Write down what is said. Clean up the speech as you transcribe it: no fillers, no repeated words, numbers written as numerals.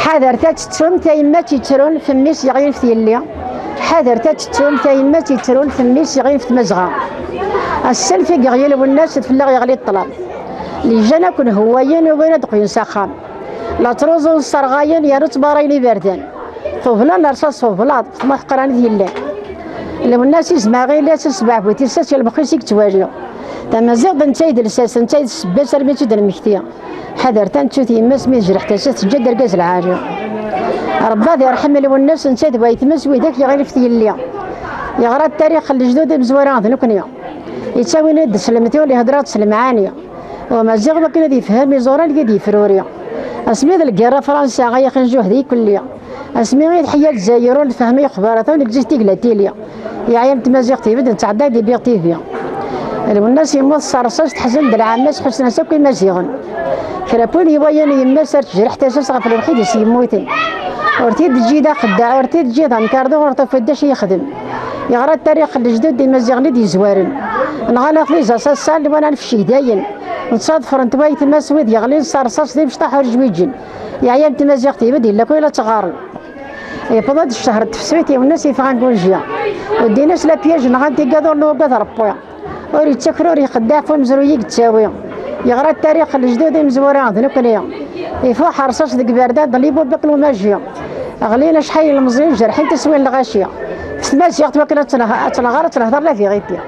حذر تتترون تايما تيترون فميس يغير في تيلي. حذر تتترون تايما تيترون فميس يغير في تمزغه. السلفي يغير والناس تفلغ يغلي الطلب. اللي جانا كون هوايين وين دقين ساخام. لا تروزون صرغاين يا رت باريني باردان. طوفلان رصاص طوفلان ما حقراني ديالله. لو الناس يسمع غير لا تسبع بوتي ساس المخيسك تواجه. تمازيغ نتايد الساس نتايد السباس رميتو د المكتيه. حذر تنتشوتي ماس مي جرح تاسات تجد ركاز العاجه. ربي يرحم لو الناس نتايد ويتمس ويداك يغير في تيليا. يغرى التاريخ الجدود مزوران ذنكنيا. يتساوي ند سلمتي اللي هضرات سلمعانيه. ومازيغ ما كان يفهم يزوران قد يفروريا. اسمي ذا الكيرا فرنسا غيا خنجوه ذي كليا. اسمي غير حيا الجزائر فهمي اخبارات ونكزيتي كلاتيليا. يا عيام تمازيغ تيبد نتعدى دي بيغ تيفيا. الناس يموت صارصاش تحزن العامات حسنا ساكن مازيغن. كرابوني وياني يما سارت جرح تاساس غف الوحيد يموتن. ورتيد جيدا خداع ورتيد جيدا نكاردو ورطا فداش يخدم. يغرى التاريخ الجدود دي مازيغني دي زوارن. نغالا فليزا سال وانا نفشي داين. نتصادف رنتواي تماسويد يغلين صارصاش دي بشطاح ورجويجن. يا عيام تمازيغ تيبد الا كويلا تغارن. يفضل الشهر تفسويتي والناس يفغان كونجيا. وديناش لا بياج نغانتي كادور نوقات ربويا. وري تشكرو ري خداع فو مزرويي تساوي. يغرى التاريخ الجدود مزوران ذنكنيا. يفو حرصاش ذيك بارداد ضليبو بقلو ماجيا. غلينا شحال المزرين جرحين تسوين الغاشيه. في المازيغ تواكل تنهار تنهضر لا في غيتيا.